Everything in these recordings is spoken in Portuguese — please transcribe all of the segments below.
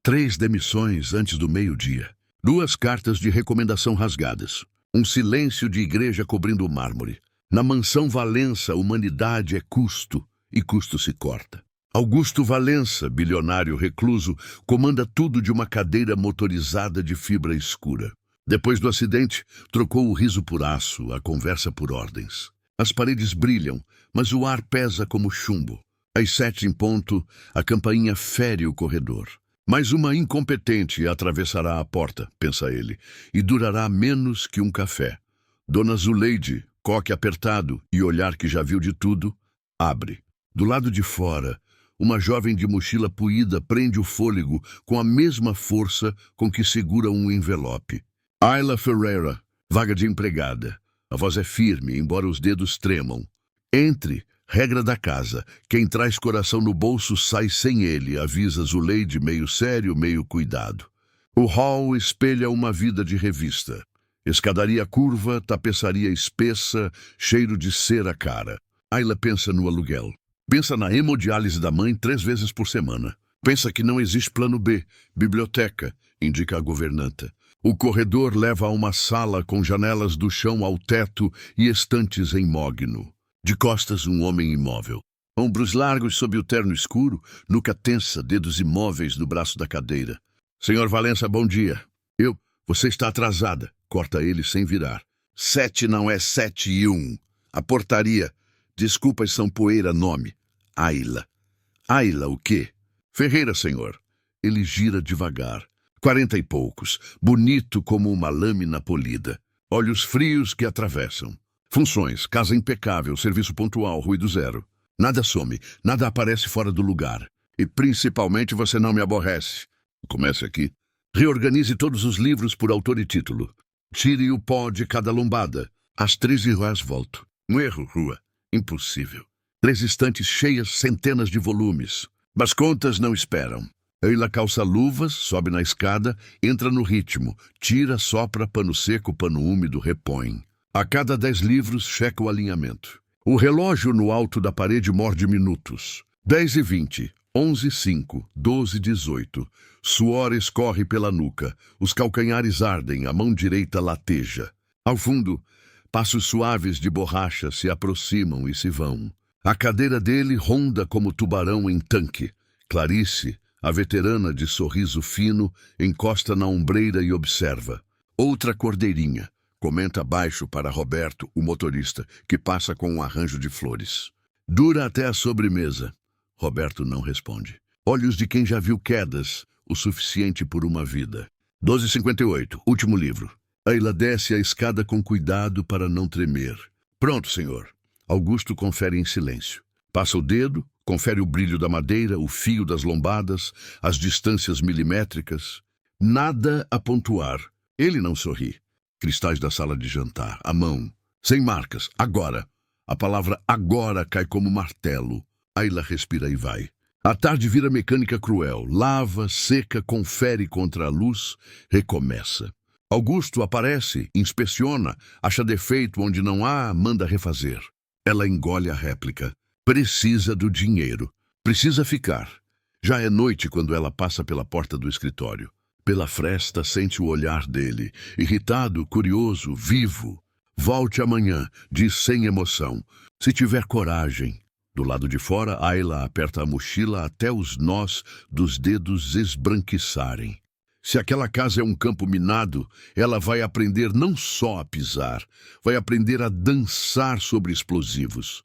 3 demissões antes do meio-dia. 2 cartas de recomendação rasgadas. Um silêncio de igreja cobrindo o mármore. Na mansão Valença, humanidade é custo, e custo se corta. Augusto Valença, bilionário recluso, comanda tudo de uma cadeira motorizada de fibra escura. Depois do acidente, trocou o riso por aço, a conversa por ordens. As paredes brilham, mas o ar pesa como chumbo. Às 7 em ponto, a campainha fere o corredor. Mais uma incompetente atravessará a porta, pensa ele, e durará menos que um café. Dona Zuleide, coque apertado e olhar que já viu de tudo, abre. Do lado de fora, uma jovem de mochila puída prende o fôlego com a mesma força com que segura um envelope. Ayla Ferreira, vaga de empregada. A voz é firme, embora os dedos tremam. Entre, regra da casa. Quem traz coração no bolso sai sem ele, avisa Zuleide, meio sério, meio cuidado. O hall espelha uma vida de revista. Escadaria curva, tapeçaria espessa, cheiro de cera cara. Ayla pensa no aluguel. Pensa na hemodiálise da mãe 3 vezes por semana. Pensa que não existe plano B. Biblioteca, indica a governanta. O corredor leva a uma sala com janelas do chão ao teto e estantes em mogno. De costas, um homem imóvel. Ombros largos sob o terno escuro, nuca tensa, dedos imóveis no braço da cadeira. Senhor Valença, bom dia. Você está atrasada, corta ele sem virar. 7 não é 7 e 1. A portaria. Desculpas são poeira, nome. Ayla. Ayla o quê? Ferreira, senhor. Ele gira devagar. 40 e poucos, bonito como uma lâmina polida. Olhos frios que atravessam. Funções, casa impecável, serviço pontual, ruído zero. Nada some, nada aparece fora do lugar. E principalmente você não me aborrece. Comece aqui. Reorganize todos os livros por autor e título. Tire o pó de cada lombada. Às 13h volto. Um erro, rua. Impossível. 3 estantes cheias, centenas de volumes. Mas contas não esperam. Ayla calça luvas, sobe na escada, entra no ritmo. Tira, sopra, pano seco, pano úmido, repõe. A cada 10 livros, checa o alinhamento. O relógio no alto da parede morde minutos. 10h20, 11h05, 12h18. Suor escorre pela nuca. Os calcanhares ardem, a mão direita lateja. Ao fundo, passos suaves de borracha se aproximam e se vão. A cadeira dele ronda como tubarão em tanque. Clarice, a veterana de sorriso fino, encosta na ombreira e observa. Outra cordeirinha. Comenta baixo para Roberto, o motorista, que passa com um arranjo de flores. Dura até a sobremesa. Roberto não responde. Olhos de quem já viu quedas, o suficiente por uma vida. 12h58, último livro. Ayla desce a escada com cuidado para não tremer. Pronto, senhor. Augusto confere em silêncio. Passa o dedo, confere o brilho da madeira, o fio das lombadas, as distâncias milimétricas. Nada a pontuar. Ele não sorri. Cristais da sala de jantar, a mão. Sem marcas, agora. A palavra agora cai como martelo. Ayla respira e vai. A tarde vira mecânica cruel. Lava, seca, confere contra a luz, recomeça. Augusto aparece, inspeciona, acha defeito onde não há, manda refazer. Ela engole a réplica. Precisa do dinheiro. Precisa ficar. Já é noite quando ela passa pela porta do escritório. Pela fresta sente o olhar dele, irritado, curioso, vivo. Volte amanhã, diz sem emoção. Se tiver coragem. Do lado de fora, Ayla aperta a mochila até os nós dos dedos esbranquiçarem. Se aquela casa é um campo minado, ela vai aprender não só a pisar, vai aprender a dançar sobre explosivos.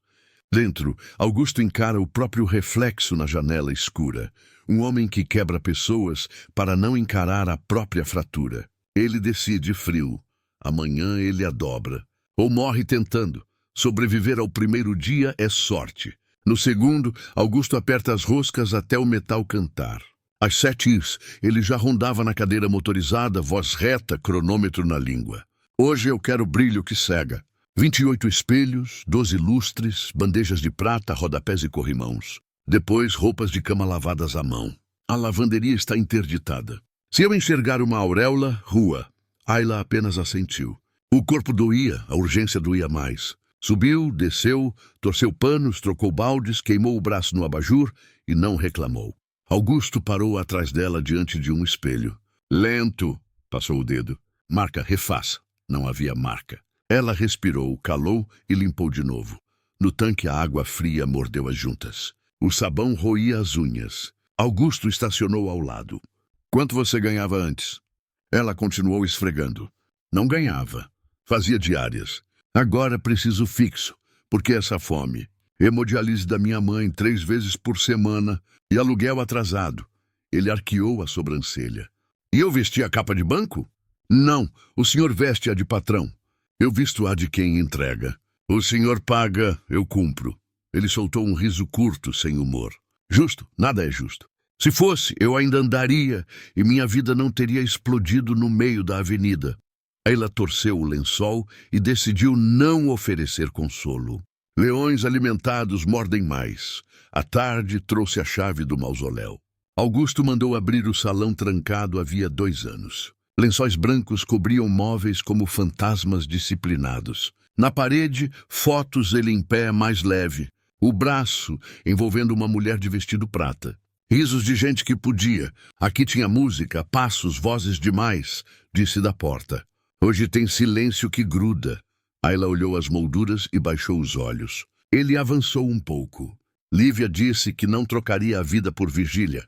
Dentro, Augusto encara o próprio reflexo na janela escura. Um homem que quebra pessoas para não encarar a própria fratura. Ele decide frio. Amanhã ele a dobra. Ou morre tentando. Sobreviver ao primeiro dia é sorte. No segundo, Augusto aperta as roscas até o metal cantar. Às 7h, ele já rondava na cadeira motorizada, voz reta, cronômetro na língua. Hoje eu quero brilho que cega. 28 espelhos, 12 lustres, bandejas de prata, rodapés e corrimãos. Depois, roupas de cama lavadas à mão. A lavanderia está interditada. Se eu enxergar uma auréola, rua. Ayla apenas assentiu. O corpo doía, a urgência doía mais. Subiu, desceu, torceu panos, trocou baldes, queimou o braço no abajur e não reclamou. Augusto parou atrás dela diante de um espelho. Lento, passou o dedo. Marca, refaça. Não havia marca. Ela respirou, calou e limpou de novo. No tanque a água fria mordeu as juntas. O sabão roía as unhas. Augusto estacionou ao lado. Quanto você ganhava antes? Ela continuou esfregando. Não ganhava. Fazia diárias. Agora preciso fixo, porque essa fome. Hemodiálise da minha mãe 3 vezes por semana e aluguel atrasado. Ele arqueou a sobrancelha. E eu vesti a capa de banco? Não, o senhor veste a de patrão. Eu visto a de quem entrega. O senhor paga, eu cumpro. Ele soltou um riso curto, sem humor. Justo? Nada é justo. Se fosse, eu ainda andaria e minha vida não teria explodido no meio da avenida. Ela torceu o lençol e decidiu não oferecer consolo. Leões alimentados mordem mais. À tarde trouxe a chave do mausoléu. Augusto mandou abrir o salão trancado havia 2 anos. Lençóis brancos cobriam móveis como fantasmas disciplinados. Na parede, fotos ele em pé mais leve. O braço envolvendo uma mulher de vestido prata. Risos de gente que podia. Aqui tinha música, passos, vozes demais, disse da porta. Hoje tem silêncio que gruda. Ayla olhou as molduras e baixou os olhos. Ele avançou um pouco. Lívia disse que não trocaria a vida por vigília,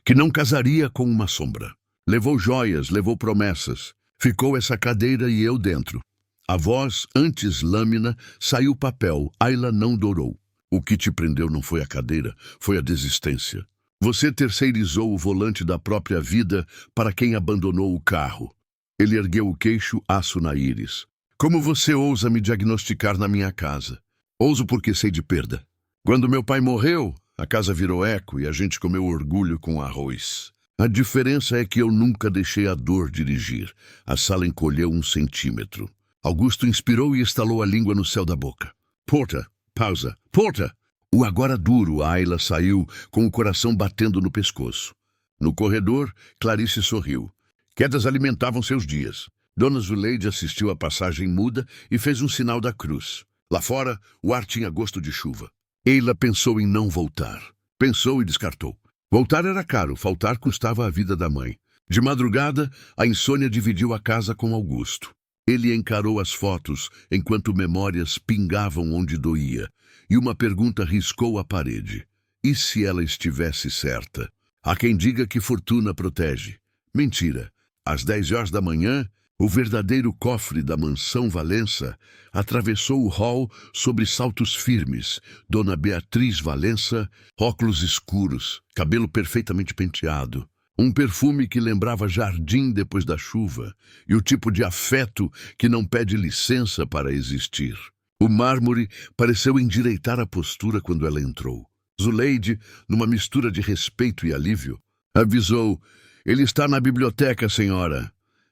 que não casaria com uma sombra. Levou joias, levou promessas. Ficou essa cadeira e eu dentro. A voz, antes lâmina, saiu papel. Ayla não dourou. O que te prendeu não foi a cadeira, foi a desistência. Você terceirizou o volante da própria vida para quem abandonou o carro. Ele ergueu o queixo, aço na íris. Como você ousa me diagnosticar na minha casa? Ouso porque sei de perda. Quando meu pai morreu, a casa virou eco e a gente comeu orgulho com arroz. A diferença é que eu nunca deixei a dor dirigir. A sala encolheu 1 centímetro. Augusto inspirou e estalou a língua no céu da boca. Porta, pausa, porta! O agora duro, Ayla saiu com o coração batendo no pescoço. No corredor, Clarice sorriu. Quedas alimentavam seus dias. Dona Zuleide assistiu à passagem muda e fez um sinal da cruz. Lá fora, o ar tinha gosto de chuva. Ayla pensou em não voltar. Pensou e descartou. Voltar era caro, faltar custava a vida da mãe. De madrugada, a insônia dividiu a casa com Augusto. Ele encarou as fotos enquanto memórias pingavam onde doía. E uma pergunta riscou a parede. E se ela estivesse certa? Há quem diga que fortuna protege. Mentira. Às 10 horas da manhã, o verdadeiro cofre da mansão Valença atravessou o hall sobre saltos firmes. Dona Beatriz Valença, óculos escuros, cabelo perfeitamente penteado. Um perfume que lembrava jardim depois da chuva e o tipo de afeto que não pede licença para existir. O mármore pareceu endireitar a postura quando ela entrou. Zuleide, numa mistura de respeito e alívio, avisou: "Ele está na biblioteca, senhora."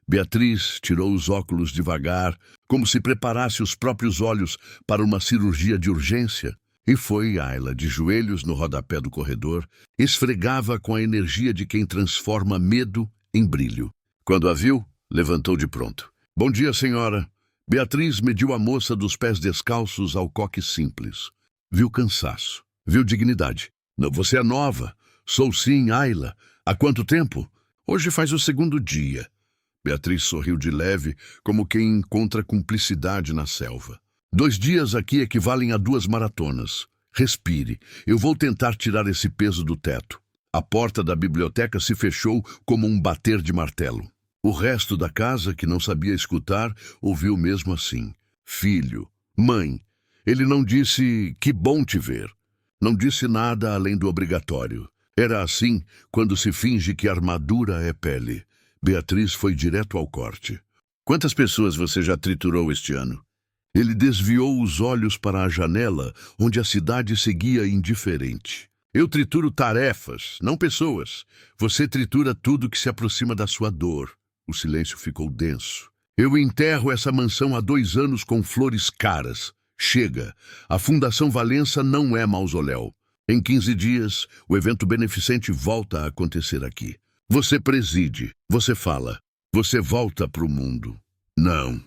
Beatriz tirou os óculos devagar, como se preparasse os próprios olhos para uma cirurgia de urgência. E foi Ayla, de joelhos no rodapé do corredor, esfregava com a energia de quem transforma medo em brilho. Quando a viu, levantou de pronto. "Bom dia, senhora." Beatriz mediu a moça dos pés descalços ao coque simples. Viu cansaço, viu dignidade. "Não, você é nova." "Sou sim, Ayla." "Há quanto tempo?" "Hoje faz o 2º dia." Beatriz sorriu de leve, como quem encontra cumplicidade na selva. 2 dias aqui equivalem a 2 maratonas. Respire. Eu vou tentar tirar esse peso do teto. A porta da biblioteca se fechou como um bater de martelo. O resto da casa, que não sabia escutar, ouviu mesmo assim. "Filho, mãe." Ele não disse "que bom te ver." Não disse nada além do obrigatório. Era assim quando se finge que armadura é pele. Beatriz foi direto ao corte. "Quantas pessoas você já triturou este ano?" Ele desviou os olhos para a janela, onde a cidade seguia indiferente. "Eu trituro tarefas, não pessoas. Você tritura tudo que se aproxima da sua dor." O silêncio ficou denso. "Eu enterro essa mansão há 2 anos com flores caras. Chega. A Fundação Valença não é mausoléu. Em 15 dias, o evento beneficente volta a acontecer aqui. Você preside, você fala, você volta para o mundo." "Não."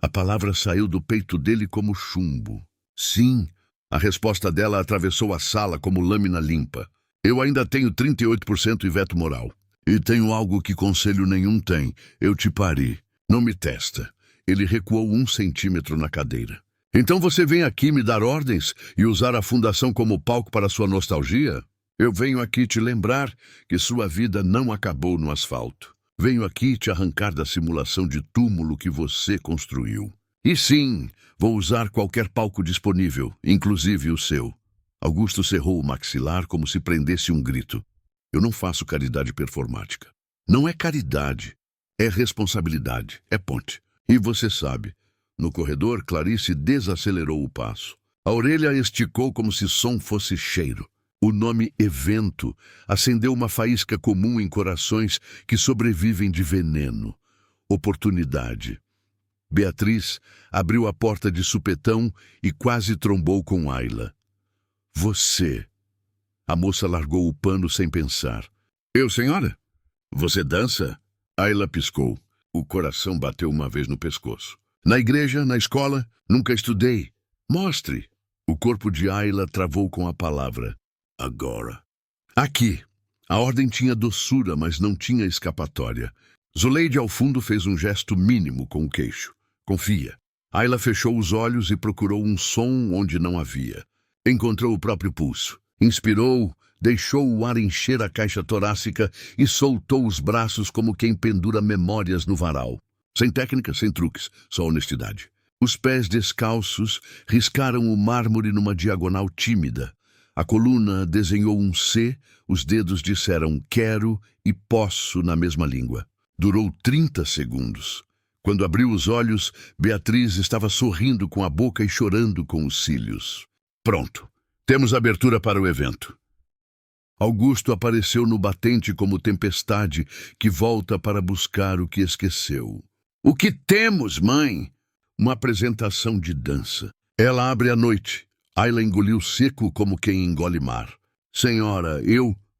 A palavra saiu do peito dele como chumbo. "Sim." A resposta dela atravessou a sala como lâmina limpa. Eu ainda tenho 38% e veto moral. E tenho algo que conselho nenhum tem. Eu te pari. Não me testa. Ele recuou 1 centímetro na cadeira. Então você vem aqui me dar ordens e usar a fundação como palco para sua nostalgia? Eu venho aqui te lembrar que sua vida não acabou no asfalto. Venho aqui te arrancar da simulação de túmulo que você construiu. E sim, vou usar qualquer palco disponível, inclusive o seu. Augusto cerrou o maxilar como se prendesse um grito. Eu não faço caridade performática. Não é caridade, é responsabilidade, é ponte. E você sabe, no corredor, Clarice desacelerou o passo. A orelha esticou como se som fosse cheiro. O nome evento acendeu uma faísca comum em corações que sobrevivem de veneno. Oportunidade. Beatriz abriu a porta de supetão e quase trombou com Ayla. Você. A moça largou o pano sem pensar. Eu, senhora? Você dança? Ayla piscou. O coração bateu uma vez no pescoço. Na igreja, na escola, nunca estudei. Mostre. O corpo de Ayla travou com a palavra. Agora. Aqui. A ordem tinha doçura, mas não tinha escapatória. Zuleide ao fundo fez um gesto mínimo com o queixo. Confia. Ayla fechou os olhos e procurou um som onde não havia. Encontrou o próprio pulso. Inspirou, deixou o ar encher a caixa torácica e soltou os braços como quem pendura memórias no varal. Sem técnica, sem truques, só honestidade. Os pés descalços riscaram o mármore numa diagonal tímida. A coluna desenhou um C, os dedos disseram quero e posso na mesma língua. Durou 30 segundos. Quando abriu os olhos, Beatriz estava sorrindo com a boca e chorando com os cílios. Pronto. Temos abertura para o evento. Augusto apareceu no batente como tempestade que volta para buscar o que esqueceu. O que temos, mãe? Uma apresentação de dança. Ela abre à noite. Ayla engoliu seco como quem engole mar. Senhora,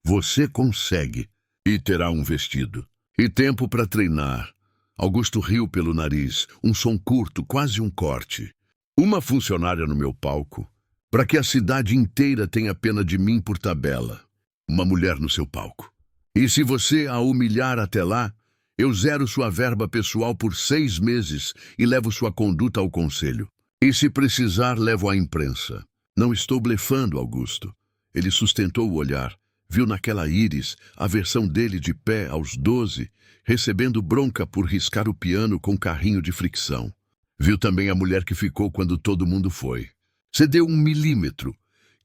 você consegue. E terá um vestido. E tempo para treinar. Augusto riu pelo nariz, um som curto, quase um corte. Uma funcionária no meu palco. Para que a cidade inteira tenha pena de mim por tabela. Uma mulher no seu palco. E se você a humilhar até lá, eu zero sua verba pessoal por 6 meses e levo sua conduta ao conselho. E se precisar, levo à imprensa. Não estou blefando, Augusto. Ele sustentou o olhar. Viu naquela íris a versão dele de pé aos 12, recebendo bronca por riscar o piano com carrinho de fricção. Viu também a mulher que ficou quando todo mundo foi. Cedeu 1 milímetro,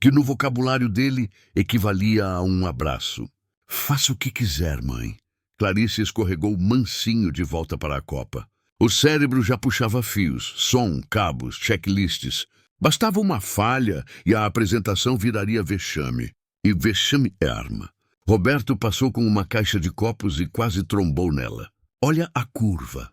que no vocabulário dele equivalia a um abraço. Faça o que quiser, mãe. Clarice escorregou mansinho de volta para a copa. O cérebro já puxava fios, som, cabos, checklists. Bastava uma falha e a apresentação viraria vexame. E vexame é arma. Roberto passou com uma caixa de copos e quase trombou nela. Olha a curva.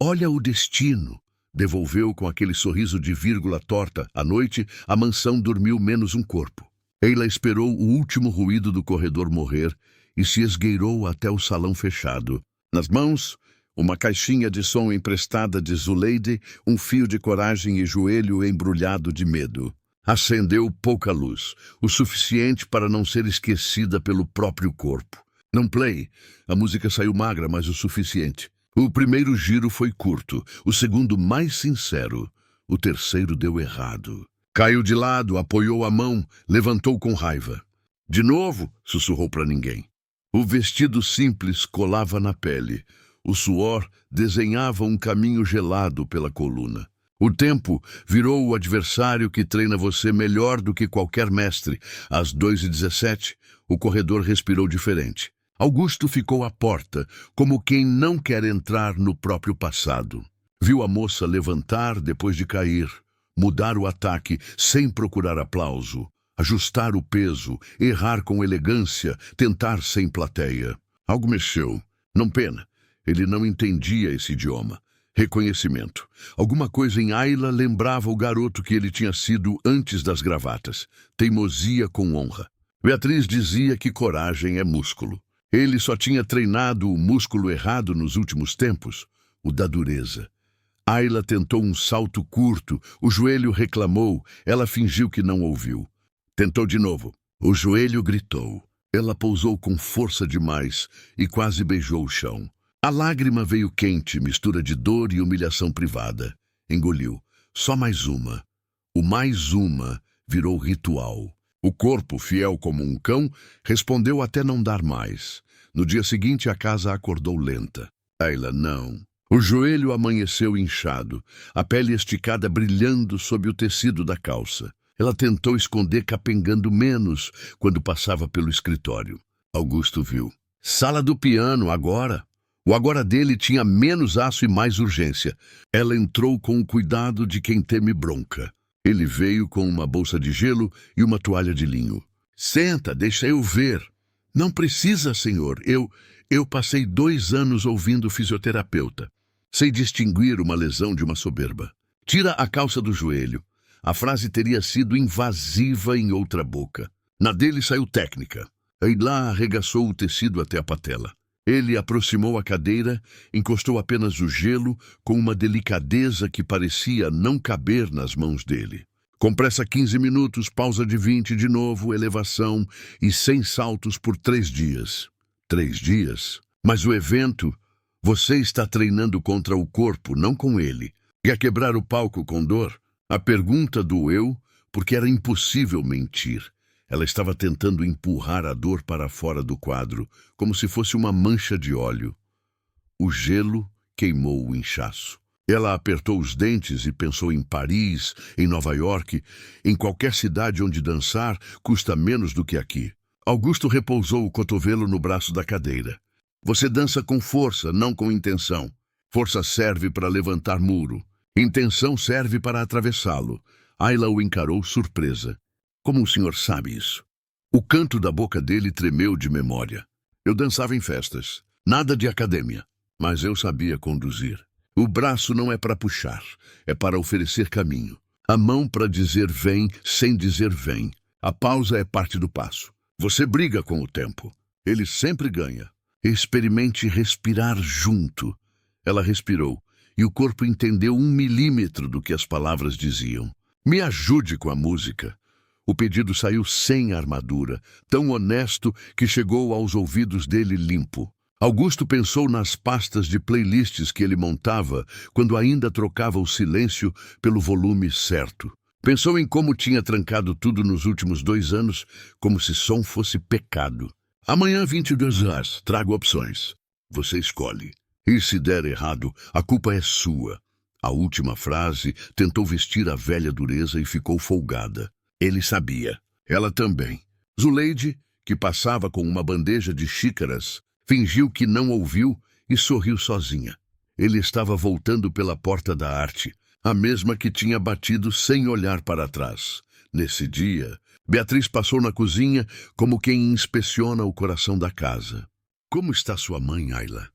Olha o destino. Devolveu com aquele sorriso de vírgula torta. À noite, a mansão dormiu menos um corpo. Ayla esperou o último ruído do corredor morrer e se esgueirou até o salão fechado. Nas mãos, uma caixinha de som emprestada de Zuleide, um fio de coragem e joelho embrulhado de medo. Acendeu pouca luz, o suficiente para não ser esquecida pelo próprio corpo. Não play. A música saiu magra, mas o suficiente. O primeiro giro foi curto, o segundo mais sincero. O terceiro deu errado. Caiu de lado, apoiou a mão, levantou com raiva. De novo, sussurrou para ninguém. O vestido simples colava na pele. O suor desenhava um caminho gelado pela coluna. O tempo virou o adversário que treina você melhor do que qualquer mestre. Às 2h17, o corredor respirou diferente. Augusto ficou à porta, como quem não quer entrar no próprio passado. Viu a moça levantar depois de cair, mudar o ataque sem procurar aplauso, ajustar o peso, errar com elegância, tentar sem plateia. Algo mexeu. Não pena. Ele não entendia esse idioma. Reconhecimento. Alguma coisa em Ayla lembrava o garoto que ele tinha sido antes das gravatas. Teimosia com honra. Beatriz dizia que coragem é músculo. Ele só tinha treinado o músculo errado nos últimos tempos, o da dureza. Ayla tentou um salto curto, o joelho reclamou, ela fingiu que não ouviu. Tentou de novo. O joelho gritou. Ela pousou com força demais e quase beijou o chão. A lágrima veio quente, mistura de dor e humilhação privada. Engoliu. Só mais uma. O mais uma virou ritual. O corpo, fiel como um cão, respondeu até não dar mais. No dia seguinte, a casa acordou lenta. Ayla, não. O joelho amanheceu inchado, a pele esticada brilhando sob o tecido da calça. Ela tentou esconder capengando menos quando passava pelo escritório. Augusto viu. Sala do piano, agora. O agora dele tinha menos aço e mais urgência. Ela entrou com o cuidado de quem teme bronca. Ele veio com uma bolsa de gelo e uma toalha de linho. Senta, deixa eu ver. Não precisa, senhor. Eu passei 2 anos ouvindo fisioterapeuta. Sei distinguir uma lesão de uma soberba. Tira a calça do joelho. A frase teria sido invasiva em outra boca. Na dele saiu técnica. Ayla arregaçou o tecido até a patela. Ele aproximou a cadeira, encostou apenas o gelo com uma delicadeza que parecia não caber nas mãos dele. Compressa 15 minutos, pausa de 20 de novo, elevação e 100 saltos por 3 dias. 3 dias? Mas o evento, você está treinando contra o corpo, não com ele. Quer quebrar o palco com dor? A pergunta doeu porque era impossível mentir. Ela estava tentando empurrar a dor para fora do quadro, como se fosse uma mancha de óleo. O gelo queimou o inchaço. Ela apertou os dentes e pensou em Paris, em Nova York, em qualquer cidade onde dançar custa menos do que aqui. Augusto repousou o cotovelo no braço da cadeira. Você dança com força, não com intenção. Força serve para levantar muro. Intenção serve para atravessá-lo. Ayla o encarou surpresa. Como o senhor sabe isso? O canto da boca dele tremeu de memória. Eu dançava em festas. Nada de academia. Mas eu sabia conduzir. O braço não é para puxar. É para oferecer caminho. A mão para dizer vem, sem dizer vem. A pausa é parte do passo. Você briga com o tempo. Ele sempre ganha. Experimente respirar junto. Ela respirou. E o corpo entendeu 1 milímetro do que as palavras diziam. Me ajude com a música. O pedido saiu sem armadura, tão honesto que chegou aos ouvidos dele limpo. Augusto pensou nas pastas de playlists que ele montava quando ainda trocava o silêncio pelo volume certo. Pensou em como tinha trancado tudo nos últimos 2 anos, como se som fosse pecado. Amanhã, 22 horas, trago opções. Você escolhe. E se der errado, a culpa é sua. A última frase tentou vestir a velha dureza e ficou folgada. Ele sabia. Ela também. Zuleide, que passava com uma bandeja de xícaras, fingiu que não ouviu e sorriu sozinha. Ele estava voltando pela porta da arte, a mesma que tinha batido sem olhar para trás. Nesse dia, Beatriz passou na cozinha como quem inspeciona o coração da casa. Como está sua mãe, Ayla?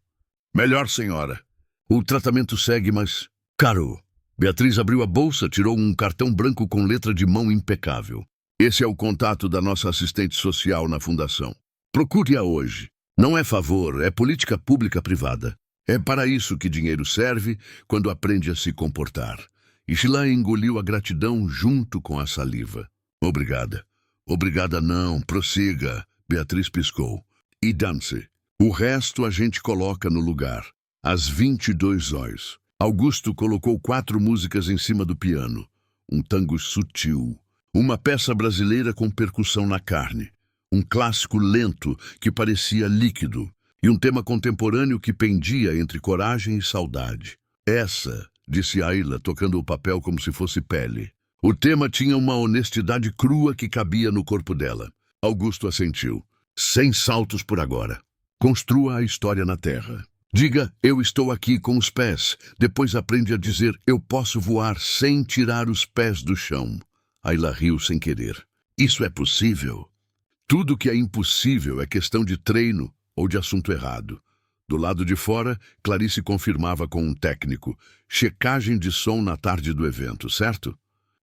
Melhor, senhora. O tratamento segue, mas caro. Beatriz abriu a bolsa, tirou um cartão branco com letra de mão impecável. Esse é o contato da nossa assistente social na fundação. Procure-a hoje. Não é favor, é política pública privada. É para isso que dinheiro serve quando aprende a se comportar. Ishila engoliu a gratidão junto com a saliva. Obrigada. Obrigada não, prossiga. Beatriz piscou. E dance. O resto a gente coloca no lugar. Às 22 horas. Augusto colocou 4 músicas em cima do piano. Um tango sutil. Uma peça brasileira com percussão na carne. Um clássico lento que parecia líquido. E um tema contemporâneo que pendia entre coragem e saudade. Essa, disse Ayla, tocando o papel como se fosse pele. O tema tinha uma honestidade crua que cabia no corpo dela. Augusto assentiu. 100 saltos por agora. Construa a história na terra. Diga, eu estou aqui com os pés. Depois aprende a dizer, eu posso voar sem tirar os pés do chão. Ayla riu sem querer. Isso é possível? Tudo que é impossível é questão de treino ou de assunto errado. Do lado de fora, Clarice confirmava com um técnico. Checagem de som na tarde do evento, certo?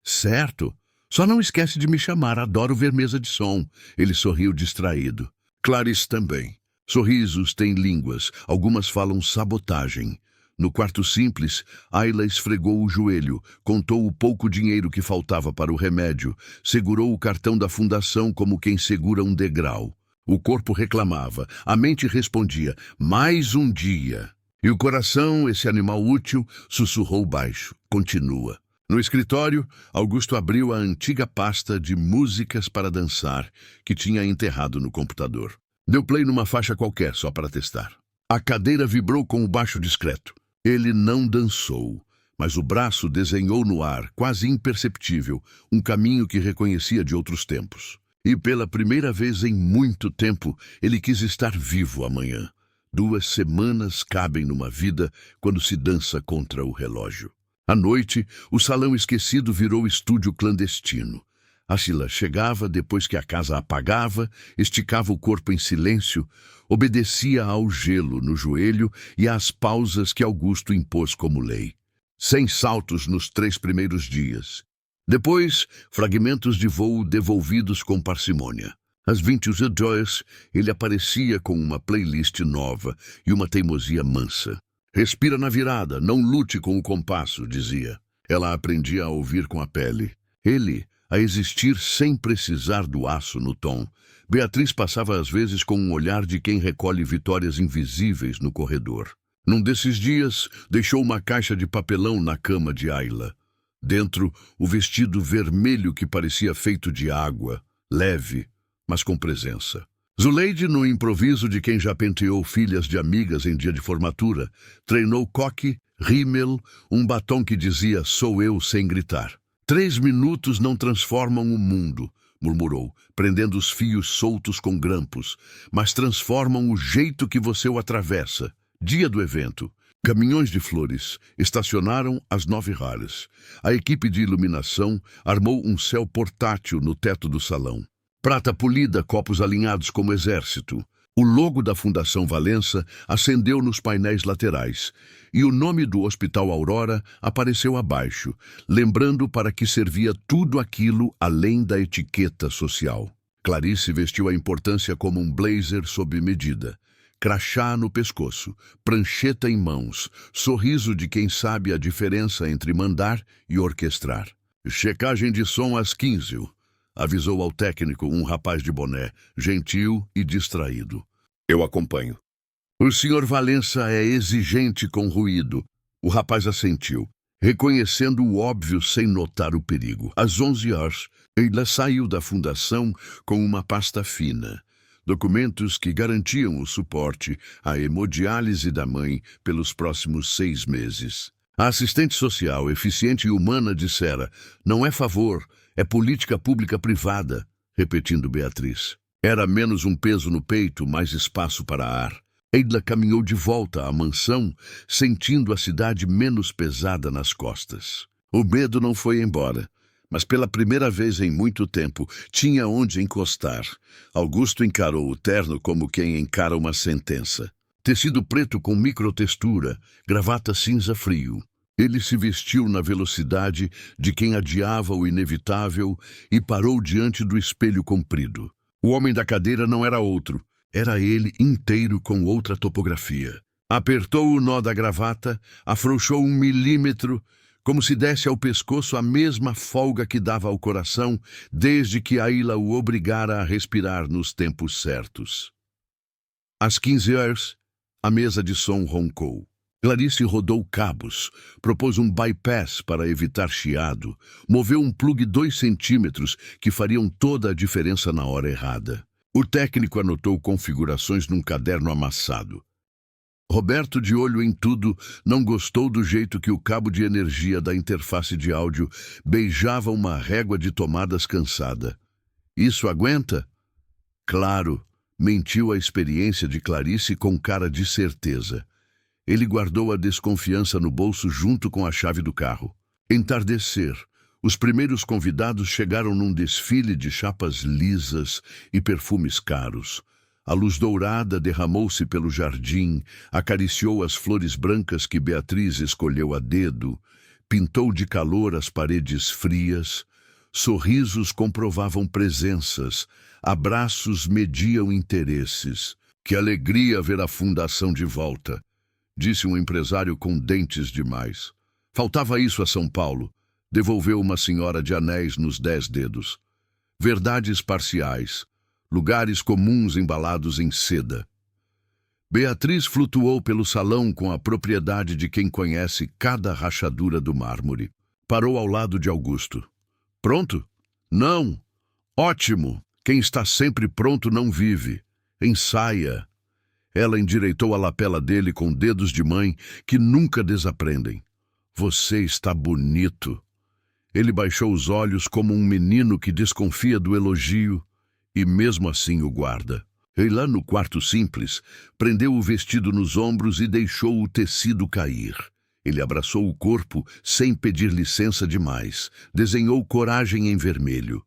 Certo. Só não esquece de me chamar, adoro ver mesa de som. Ele sorriu distraído. Clarice também. Sorrisos têm línguas, algumas falam sabotagem. No quarto simples, Ayla esfregou o joelho, contou o pouco dinheiro que faltava para o remédio, segurou o cartão da fundação como quem segura um degrau. O corpo reclamava, a mente respondia, mais um dia. E o coração, esse animal útil, sussurrou baixo, continua. No escritório, Augusto abriu a antiga pasta de músicas para dançar que tinha enterrado no computador. Deu play numa faixa qualquer só para testar. A cadeira vibrou com o baixo discreto. Ele não dançou, mas o braço desenhou no ar, quase imperceptível, um caminho que reconhecia de outros tempos. E pela primeira vez em muito tempo, ele quis estar vivo amanhã. 2 semanas cabem numa vida quando se dança contra o relógio. À noite, o salão esquecido virou estúdio clandestino. Ashila chegava depois que a casa apagava, esticava o corpo em silêncio, obedecia ao gelo no joelho e às pausas que Augusto impôs como lei. Sem saltos nos 3 primeiros dias. Depois, fragmentos de voo devolvidos com parcimônia. Às 22h, ele aparecia com uma playlist nova e uma teimosia mansa. Respira na virada, não lute com o compasso, dizia. Ela aprendia a ouvir com a pele. Ele, a existir sem precisar do aço no tom. Beatriz passava às vezes com um olhar de quem recolhe vitórias invisíveis no corredor. Num desses dias, deixou uma caixa de papelão na cama de Ayla. Dentro, o vestido vermelho que parecia feito de água, leve, mas com presença. Zuleide, no improviso de quem já penteou filhas de amigas em dia de formatura, treinou coque, rímel, um batom que dizia "sou eu" sem gritar. 3 minutos não transformam o mundo, murmurou, prendendo os fios soltos com grampos, mas transformam o jeito que você o atravessa. Dia do evento. Caminhões de flores estacionaram às 9h. A equipe de iluminação armou um céu portátil no teto do salão. Prata polida, copos alinhados como exército. O logo da Fundação Valença acendeu nos painéis laterais e o nome do Hospital Aurora apareceu abaixo, lembrando para que servia tudo aquilo além da etiqueta social. Clarice vestiu a importância como um blazer sob medida. Crachá no pescoço, prancheta em mãos, sorriso de quem sabe a diferença entre mandar e orquestrar. Checagem de som às 15h. Avisou ao técnico um rapaz de boné, gentil e distraído. Eu acompanho. O Sr. Valença é exigente com ruído. O rapaz assentiu, reconhecendo o óbvio sem notar o perigo. Às 11h, Ayla saiu da fundação com uma pasta fina. Documentos que garantiam o suporte à hemodiálise da mãe pelos próximos 6 meses. A assistente social, eficiente e humana, dissera, não é favor, é política pública privada, repetindo Beatriz. Era menos um peso no peito, mais espaço para ar. Ayla caminhou de volta à mansão, sentindo a cidade menos pesada nas costas. O medo não foi embora, mas pela primeira vez em muito tempo tinha onde encostar. Augusto encarou o terno como quem encara uma sentença. Tecido preto com microtextura, gravata cinza frio. Ele se vestiu na velocidade de quem adiava o inevitável e parou diante do espelho comprido. O homem da cadeira não era outro, era ele inteiro com outra topografia. Apertou o nó da gravata, afrouxou 1 milímetro, como se desse ao pescoço a mesma folga que dava ao coração desde que Ayla o obrigara a respirar nos tempos certos. Às 15h, a mesa de som roncou. Clarice rodou cabos, propôs um bypass para evitar chiado, moveu um plug 2 centímetros que fariam toda a diferença na hora errada. O técnico anotou configurações num caderno amassado. Roberto, de olho em tudo, não gostou do jeito que o cabo de energia da interface de áudio beijava uma régua de tomadas cansada. Isso aguenta? Claro, mentiu a experiência de Clarice com cara de certeza. Ele guardou a desconfiança no bolso junto com a chave do carro. Entardecer. Os primeiros convidados chegaram num desfile de chapas lisas e perfumes caros. A luz dourada derramou-se pelo jardim, acariciou as flores brancas que Beatriz escolheu a dedo, pintou de calor as paredes frias, sorrisos comprovavam presenças, abraços mediam interesses. Que alegria ver a fundação de volta! disse um empresário com dentes demais. Faltava isso a São Paulo, devolveu uma senhora de anéis nos 10 dedos. Verdades parciais, lugares comuns embalados em seda. Beatriz flutuou pelo salão com a propriedade de quem conhece cada rachadura do mármore. Parou ao lado de Augusto. Pronto? Não. Ótimo. Quem está sempre pronto não vive. Ensaia. Ela endireitou a lapela dele com dedos de mãe que nunca desaprendem. Você está bonito. Ele baixou os olhos como um menino que desconfia do elogio e mesmo assim o guarda. E lá no quarto simples, prendeu o vestido nos ombros e deixou o tecido cair. Ele abraçou o corpo sem pedir licença demais. Desenhou coragem em vermelho.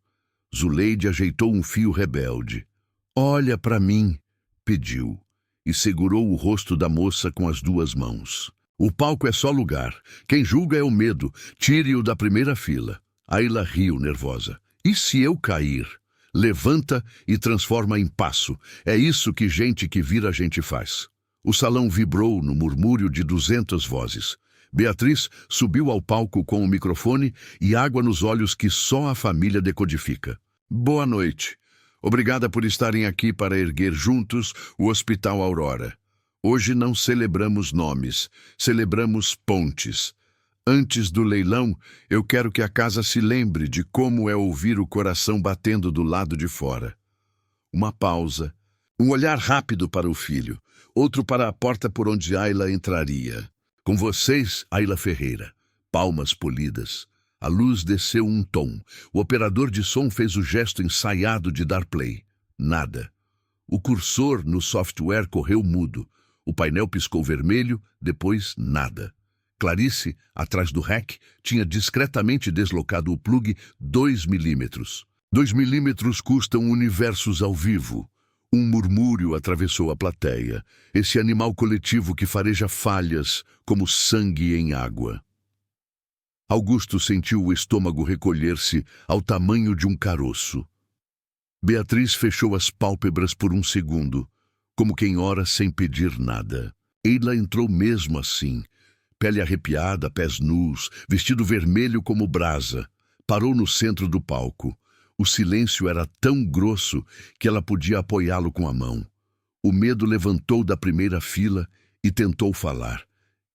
Zuleide ajeitou um fio rebelde. Olha para mim, pediu, e segurou o rosto da moça com as 2 mãos. O palco é só lugar. Quem julga é o medo. Tire-o da primeira fila. Ayla riu nervosa. E se eu cair? Levanta e transforma em passo. É isso que gente que vira gente faz. O salão vibrou no murmúrio de 200 vozes. Beatriz subiu ao palco com o microfone e água nos olhos que só a família decodifica. Boa noite. Obrigada por estarem aqui para erguer juntos o Hospital Aurora. Hoje não celebramos nomes, celebramos pontes. Antes do leilão, eu quero que a casa se lembre de como é ouvir o coração batendo do lado de fora. Uma pausa, um olhar rápido para o filho, outro para a porta por onde Ayla entraria. Com vocês, Ayla Ferreira. Palmas polidas. A luz desceu um tom. O operador de som fez o gesto ensaiado de dar play. Nada. O cursor no software correu mudo. O painel piscou vermelho, depois nada. Clarice, atrás do rack, tinha discretamente deslocado o plug 2 milímetros. 2 milímetros custam universos ao vivo. Um murmúrio atravessou a plateia. Esse animal coletivo que fareja falhas como sangue em água. Augusto sentiu o estômago recolher-se ao tamanho de um caroço. Beatriz fechou as pálpebras por um segundo, como quem ora sem pedir nada. Ayla entrou mesmo assim, pele arrepiada, pés nus, vestido vermelho como brasa. Parou no centro do palco. O silêncio era tão grosso que ela podia apoiá-lo com a mão. O medo levantou da primeira fila e tentou falar.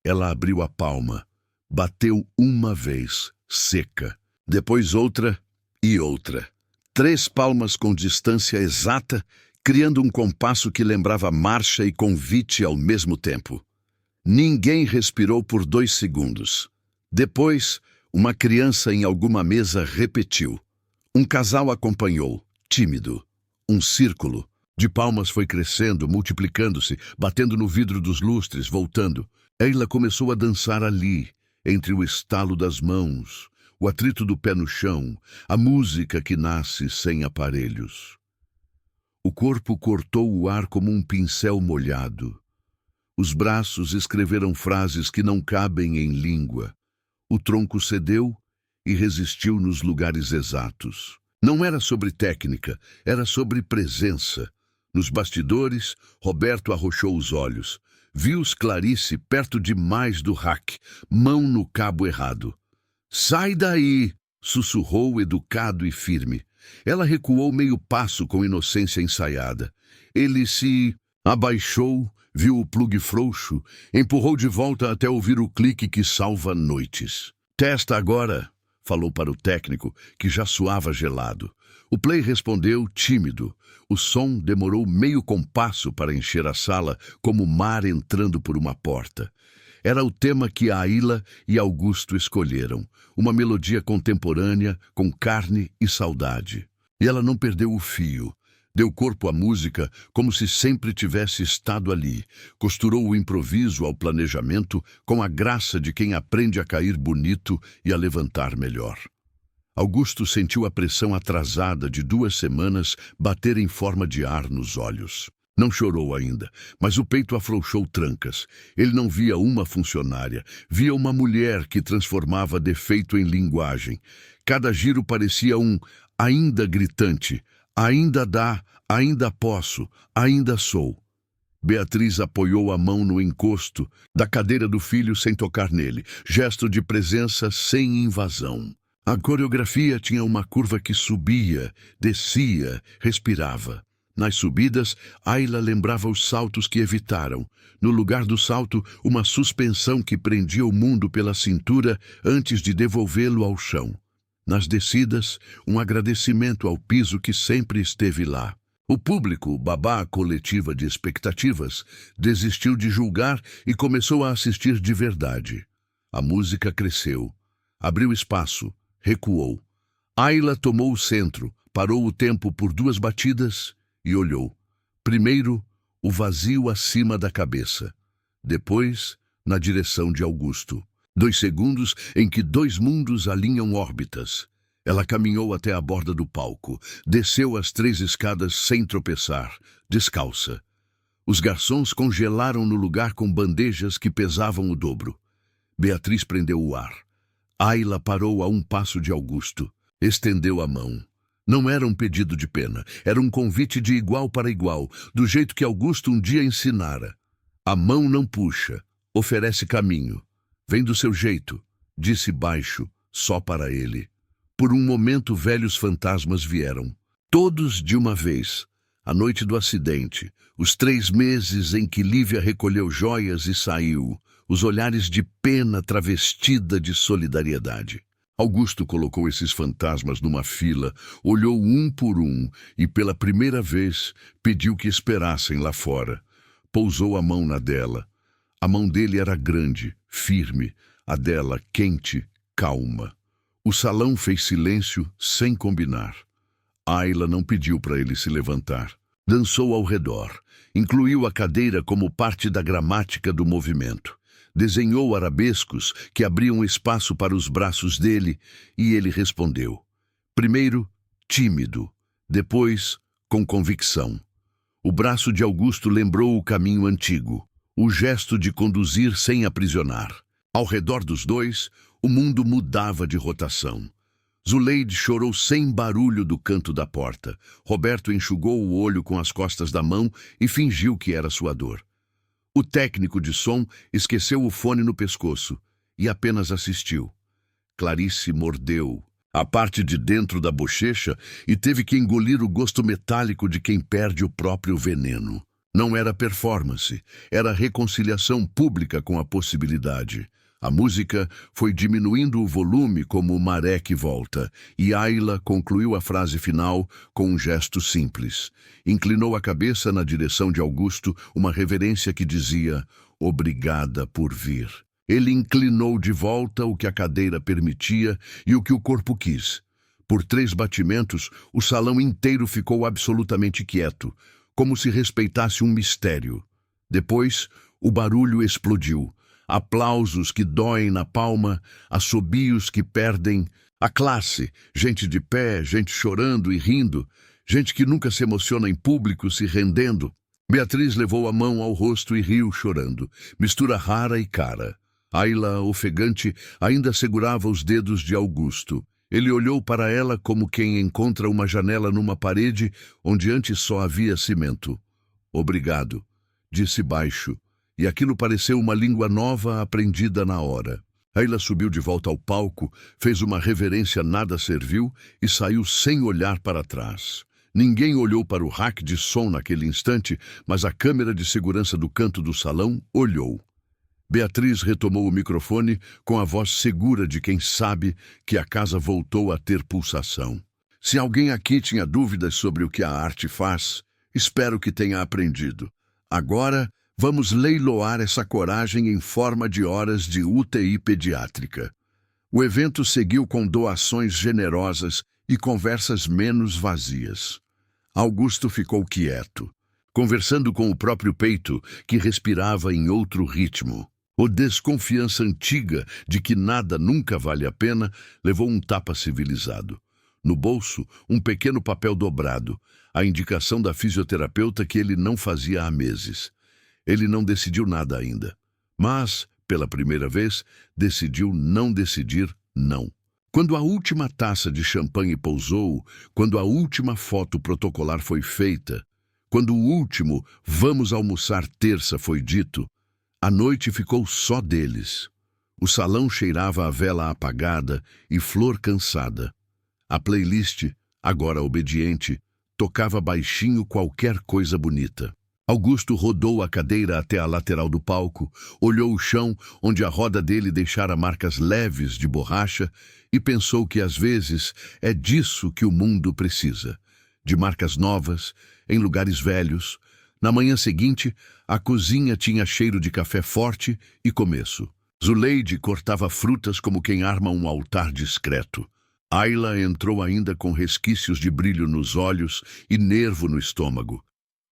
Ela abriu a palma. Bateu uma vez, seca. Depois outra e outra. 3 palmas com distância exata, criando um compasso que lembrava marcha e convite ao mesmo tempo. Ninguém respirou por 2 segundos. Depois, uma criança em alguma mesa repetiu. Um casal acompanhou, tímido. Um círculo de palmas foi crescendo, multiplicando-se, batendo no vidro dos lustres, voltando. Ayla começou a dançar ali, entre o estalo das mãos, o atrito do pé no chão, a música que nasce sem aparelhos. O corpo cortou o ar como um pincel molhado. Os braços escreveram frases que não cabem em língua. O tronco cedeu e resistiu nos lugares exatos. Não era sobre técnica, era sobre presença. Nos bastidores, Roberto arroxou os olhos. Viu-os Clarice perto demais do rack, mão no cabo errado. Sai daí! Sussurrou educado e firme. Ela recuou meio passo com inocência ensaiada. Ele se abaixou, viu o plugue frouxo, empurrou de volta até ouvir o clique que salva noites. Testa agora! Falou para o técnico, que já suava gelado. O play respondeu, tímido. O som demorou meio compasso para encher a sala, como o mar entrando por uma porta. Era o tema que a Ayla e Augusto escolheram, uma melodia contemporânea, com carne e saudade. E ela não perdeu o fio. Deu corpo à música como se sempre tivesse estado ali. Costurou o improviso ao planejamento com a graça de quem aprende a cair bonito e a levantar melhor. Augusto sentiu a pressão atrasada de 2 semanas bater em forma de ar nos olhos. Não chorou ainda, mas o peito afrouxou trancas. Ele não via uma funcionária, via uma mulher que transformava defeito em linguagem. Cada giro parecia um ainda gritante. Ainda dá, ainda posso, ainda sou. Beatriz apoiou a mão no encosto da cadeira do filho sem tocar nele, gesto de presença sem invasão. A coreografia tinha uma curva que subia, descia, respirava. Nas subidas, Ayla lembrava os saltos que evitaram. No lugar do salto, uma suspensão que prendia o mundo pela cintura antes de devolvê-lo ao chão. Nas descidas, um agradecimento ao piso que sempre esteve lá. O público, babá coletiva de expectativas, desistiu de julgar e começou a assistir de verdade. A música cresceu, abriu espaço, recuou. Ayla tomou o centro, parou o tempo por 2 batidas e olhou. Primeiro, o vazio acima da cabeça. Depois, na direção de Augusto. 2 segundos em que 2 mundos alinham órbitas. Ela caminhou até a borda do palco, desceu as 3 escadas sem tropeçar, descalça. Os garçons congelaram no lugar com bandejas que pesavam o dobro. Beatriz prendeu o ar. Ayla parou a 1 passo de Augusto. Estendeu a mão. Não era um pedido de pena, era um convite de igual para igual, do jeito que Augusto um dia ensinara. A mão não puxa, oferece caminho. Vem do seu jeito, disse baixo, só para ele. Por um momento velhos fantasmas vieram. Todos de uma vez. A noite do acidente, os 3 meses em que Lívia recolheu joias e saiu, os olhares de pena travestida de solidariedade. Augusto colocou esses fantasmas numa fila, olhou um por um e, pela primeira vez, pediu que esperassem lá fora. Pousou a mão na dela. A mão dele era grande, firme, a dela quente, calma. O salão fez silêncio sem combinar. Ayla não pediu para ele se levantar. Dançou ao redor. Incluiu a cadeira como parte da gramática do movimento. Desenhou arabescos que abriam espaço para os braços dele e ele respondeu. Primeiro, tímido. Depois, com convicção. O braço de Augusto lembrou o caminho antigo. O gesto de conduzir sem aprisionar. Ao redor dos dois, o mundo mudava de rotação. Zuleide chorou sem barulho do canto da porta. Roberto enxugou o olho com as costas da mão e fingiu que era sua dor. O técnico de som esqueceu o fone no pescoço e apenas assistiu. Clarice mordeu a parte de dentro da bochecha e teve que engolir o gosto metálico de quem perde o próprio veneno. Não era performance, era reconciliação pública com a possibilidade. A música foi diminuindo o volume como maré que volta, e Ayla concluiu a frase final com um gesto simples. Inclinou a cabeça na direção de Augusto, uma reverência que dizia, obrigada por vir. Ele inclinou de volta o que a cadeira permitia e o que o corpo quis. Por 3 batimentos, o salão inteiro ficou absolutamente quieto, como se respeitasse um mistério. Depois, o barulho explodiu. Aplausos que doem na palma, assobios que perdem. A classe, gente de pé, gente chorando e rindo, gente que nunca se emociona em público se rendendo. Beatriz levou a mão ao rosto e riu chorando, mistura rara e cara. Ayla, ofegante, ainda segurava os dedos de Augusto. Ele olhou para ela como quem encontra uma janela numa parede onde antes só havia cimento. Obrigado, disse baixo, e aquilo pareceu uma língua nova aprendida na hora. Ayla subiu de volta ao palco, fez uma reverência nada servil e saiu sem olhar para trás. Ninguém olhou para o rack de som naquele instante, mas a câmera de segurança do canto do salão olhou. Beatriz retomou o microfone com a voz segura de quem sabe que a casa voltou a ter pulsação. Se alguém aqui tinha dúvidas sobre o que a arte faz, espero que tenha aprendido. Agora, vamos leiloar essa coragem em forma de horas de UTI pediátrica. O evento seguiu com doações generosas e conversas menos vazias. Augusto ficou quieto, conversando com o próprio peito, que respirava em outro ritmo. A desconfiança antiga de que nada nunca vale a pena levou um tapa civilizado. No bolso, um pequeno papel dobrado, a indicação da fisioterapeuta que ele não fazia há meses. Ele não decidiu nada ainda, mas, pela primeira vez, decidiu não decidir não. Quando a última taça de champanhe pousou, quando a última foto protocolar foi feita, Quando o último "vamos almoçar terça" foi dito, a noite ficou só deles. O salão cheirava a vela apagada e flor cansada. A playlist, agora obediente, tocava baixinho qualquer coisa bonita. Augusto rodou a cadeira até a lateral do palco, olhou o chão, onde a roda dele deixara marcas leves de borracha, e pensou que às vezes é disso que o mundo precisa. De marcas novas, em lugares velhos. Na manhã seguinte, a cozinha tinha cheiro de café forte e começo. Zuleide cortava frutas como quem arma um altar discreto. Ayla entrou ainda com resquícios de brilho nos olhos e nervo no estômago.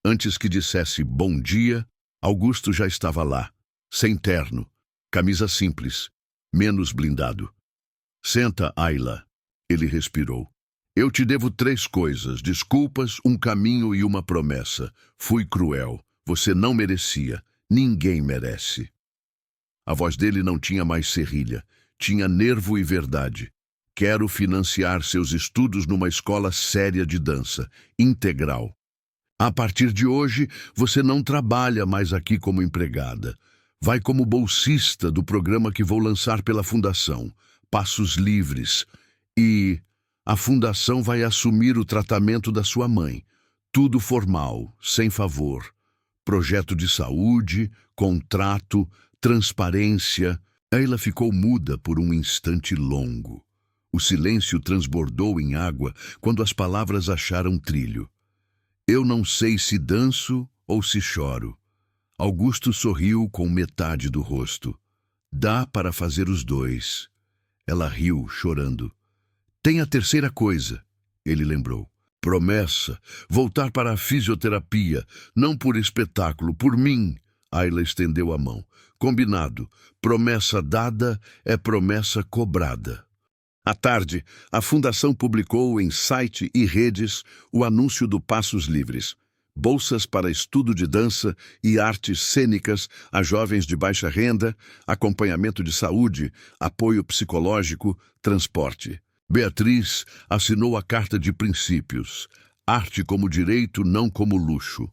Antes que dissesse bom dia, Augusto já estava lá, sem terno, camisa simples, menos blindado. Senta, Ayla. Ele respirou. Eu te devo 3 coisas, desculpas, um caminho e uma promessa. Fui cruel. Você não merecia. Ninguém merece. A voz dele não tinha mais serrilha. Tinha nervo e verdade. Quero financiar seus estudos numa escola séria de dança, integral. A partir de hoje, você não trabalha mais aqui como empregada. Vai como bolsista do programa que vou lançar pela Fundação, Passos Livres. E a Fundação vai assumir o tratamento da sua mãe. Tudo formal, sem favor. Projeto de saúde, contrato, transparência. Ela ficou muda por um instante longo. O silêncio transbordou em água quando as palavras acharam trilho. Eu não sei se danço ou se choro. Augusto sorriu com metade do rosto. Dá para fazer os dois. Ela riu, chorando. Tem a terceira coisa, ele lembrou. Promessa, voltar para a fisioterapia, não por espetáculo, por mim. Ayla estendeu a mão. Combinado, promessa dada é promessa cobrada. À tarde, a Fundação publicou em site e redes o anúncio do Passos Livres. Bolsas para estudo de dança e artes cênicas a jovens de baixa renda, acompanhamento de saúde, apoio psicológico, transporte. Beatriz assinou a carta de princípios. Arte como direito, não como luxo.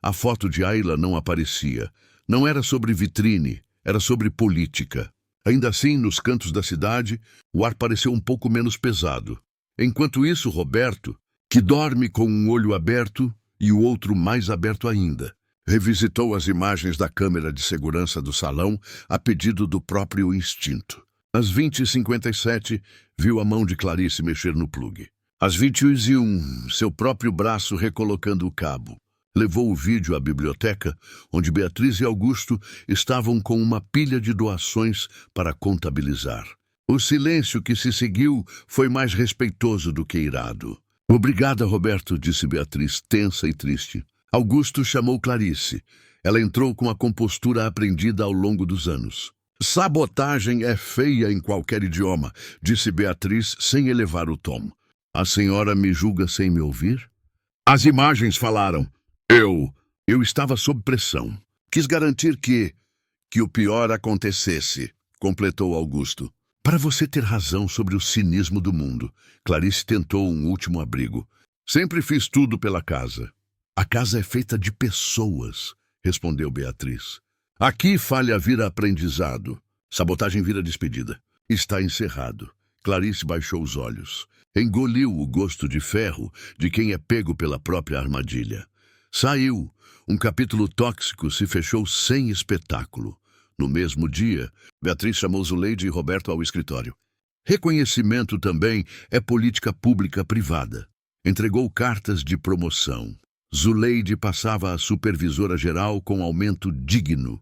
A foto de Ayla não aparecia. Não era sobre vitrine, era sobre política. Ainda assim, nos cantos da cidade, o ar pareceu um pouco menos pesado. Enquanto isso, Roberto, que dorme com um olho aberto e o outro mais aberto ainda, revisitou as imagens da câmera de segurança do salão a pedido do próprio instinto. Às 20h57, viu a mão de Clarice mexer no plugue. Às 21h01, seu próprio braço recolocando o cabo. Levou o vídeo à biblioteca, onde Beatriz e Augusto estavam com uma pilha de doações para contabilizar. O silêncio que se seguiu foi mais respeitoso do que irado. Obrigada, Roberto, disse Beatriz, tensa e triste. Augusto chamou Clarice. Ela entrou com a compostura aprendida ao longo dos anos. Sabotagem é feia em qualquer idioma, disse Beatriz sem elevar o tom. A senhora me julga sem me ouvir? As imagens falaram. Eu estava sob pressão. Quis garantir que o pior acontecesse, completou Augusto. Para você ter razão sobre o cinismo do mundo, Clarice tentou um último abrigo. Sempre fiz tudo pela casa. A casa é feita de pessoas, respondeu Beatriz. Aqui falha vira aprendizado. Sabotagem vira despedida. Está encerrado. Clarice baixou os olhos. Engoliu o gosto de ferro de quem é pego pela própria armadilha. Saiu. Um capítulo tóxico se fechou sem espetáculo. No mesmo dia, Beatriz chamou Zuleide e Roberto ao escritório. Reconhecimento também é política pública privada. Entregou cartas de promoção. Zuleide passava a supervisora-geral com aumento digno.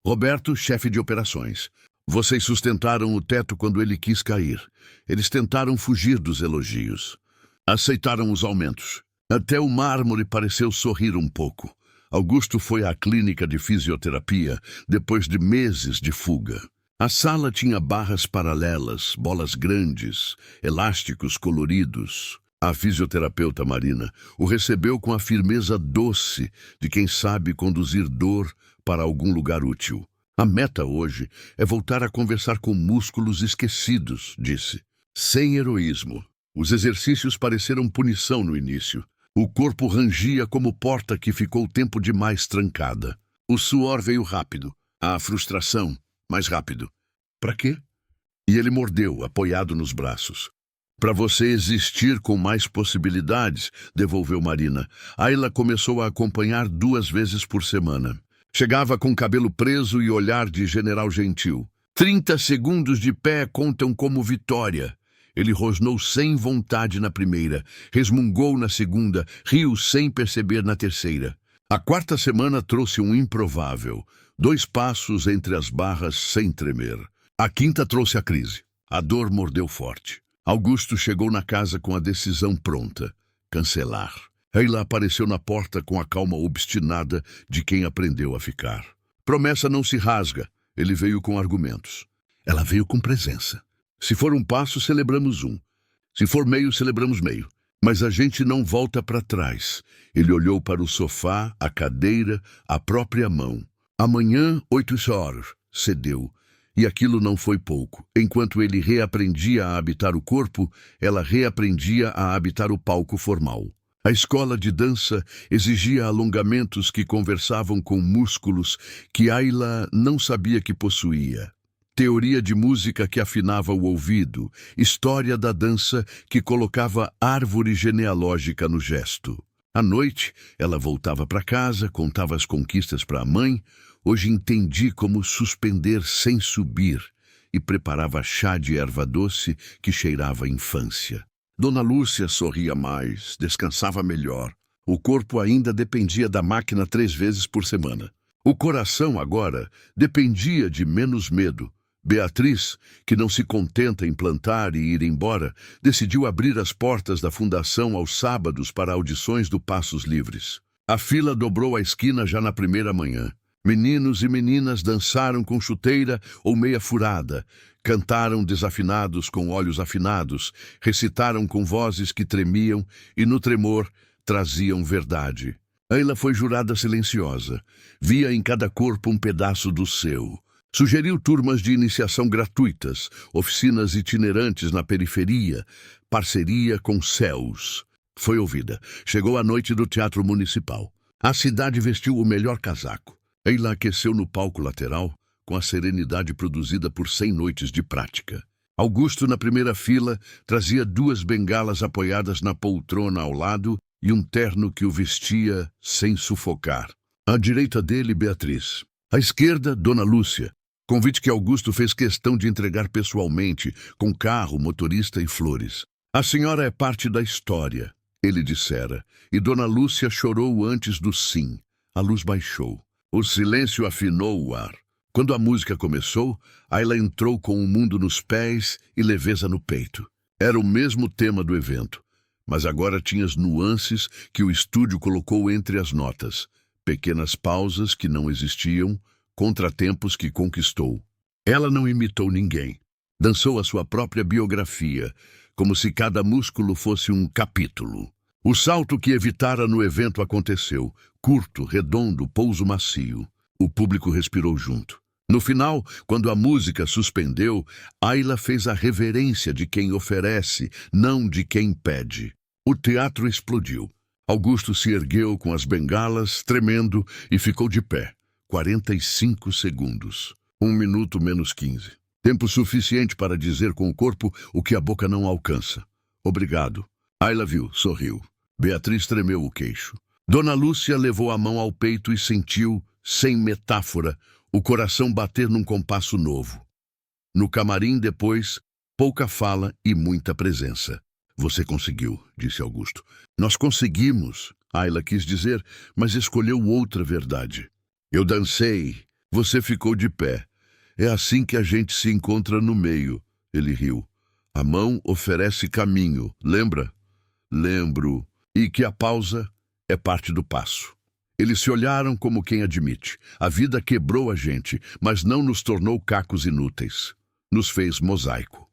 Roberto, chefe de operações. Vocês sustentaram o teto quando ele quis cair. Eles tentaram fugir dos elogios. Aceitaram os aumentos. Até o mármore pareceu sorrir um pouco. Augusto foi à clínica de fisioterapia depois de meses de fuga. A sala tinha barras paralelas, bolas grandes, elásticos coloridos. A fisioterapeuta Marina o recebeu com a firmeza doce de quem sabe conduzir dor para algum lugar útil. A meta hoje é voltar a conversar com músculos esquecidos, disse. Sem heroísmo. Os exercícios pareceram punição no início. O corpo rangia como porta que ficou tempo demais trancada. O suor veio rápido. A frustração, mais rápido. Para quê? E ele mordeu, apoiado nos braços. Para você existir com mais possibilidades, devolveu Marina. Ayla começou a acompanhar 2 vezes por semana. Chegava com cabelo preso e olhar de general gentil. 30 segundos de pé contam como vitória. Ele rosnou sem vontade na primeira, resmungou na segunda, riu sem perceber na terceira. A 4ª semana trouxe um improvável. 2 passos entre as barras sem tremer. A 5ª trouxe a crise. A dor mordeu forte. Augusto chegou na casa com a decisão pronta. Cancelar. Ayla apareceu na porta com a calma obstinada de quem aprendeu a ficar. Promessa não se rasga. Ele veio com argumentos. Ela veio com presença. Se for 1 passo, celebramos 1. Se for meio, celebramos meio. Mas a gente não volta para trás. Ele olhou para o sofá, a cadeira, a própria mão. Amanhã, 8 horas. Cedeu. E aquilo não foi pouco. Enquanto ele reaprendia a habitar o corpo, ela reaprendia a habitar o palco formal. A escola de dança exigia alongamentos que conversavam com músculos que Ayla não sabia que possuía. Teoria de música que afinava o ouvido, história da dança que colocava árvore genealógica no gesto. À noite, ela voltava para casa, contava as conquistas para a mãe. Hoje entendi como suspender sem subir e preparava chá de erva doce que cheirava a infância. Dona Lúcia sorria mais, descansava melhor. O corpo ainda dependia da máquina 3 vezes por semana. O coração, agora, dependia de menos medo. Beatriz, que não se contenta em plantar e ir embora, decidiu abrir as portas da fundação aos sábados para audições do Passos Livres. A fila dobrou a esquina já na primeira manhã. Meninos e meninas dançaram com chuteira ou meia furada, cantaram desafinados com olhos afinados, recitaram com vozes que tremiam e, no tremor, traziam verdade. Ayla foi jurada silenciosa. Via em cada corpo um pedaço do seu. Sugeriu turmas de iniciação gratuitas, oficinas itinerantes na periferia, parceria com céus. Foi ouvida. Chegou a noite do Teatro Municipal. A cidade vestiu o melhor casaco. Ayla aqueceu no palco lateral, com a serenidade produzida por 100 noites de prática. Augusto, na primeira fila, trazia 2 bengalas apoiadas na poltrona ao lado e um terno que o vestia sem sufocar. À direita dele, Beatriz. À esquerda, Dona Lúcia. Convite que Augusto fez questão de entregar pessoalmente, com carro, motorista e flores. A senhora é parte da história, ele dissera, e Dona Lúcia chorou antes do sim. A luz baixou. O silêncio afinou o ar. Quando a música começou, Ayla entrou com o mundo nos pés e leveza no peito. Era o mesmo tema do evento, mas agora tinha as nuances que o estúdio colocou entre as notas. Pequenas pausas que não existiam, contratempos que conquistou. Ela não imitou ninguém. Dançou a sua própria biografia, como se cada músculo fosse um capítulo. O salto que evitara no evento aconteceu, curto, redondo, pouso macio. O público respirou junto. No final, quando a música suspendeu, Ayla fez a reverência de quem oferece, não de quem pede. O teatro explodiu. Augusto se ergueu com as bengalas, tremendo, e ficou de pé. 45 segundos. 1 minuto menos 15. Tempo suficiente para dizer com o corpo o que a boca não alcança. Obrigado. Ayla viu, sorriu. Beatriz tremeu o queixo. Dona Lúcia levou a mão ao peito e sentiu, sem metáfora, o coração bater num compasso novo. No camarim, depois, pouca fala e muita presença. Você conseguiu, disse Augusto. Nós conseguimos, Ayla quis dizer, mas escolheu outra verdade. Eu dancei, você ficou de pé. É assim que a gente se encontra no meio. Ele riu. A mão oferece caminho, lembra? Lembro. E que a pausa é parte do passo. Eles se olharam como quem admite. A vida quebrou a gente, mas não nos tornou cacos inúteis. Nos fez mosaico.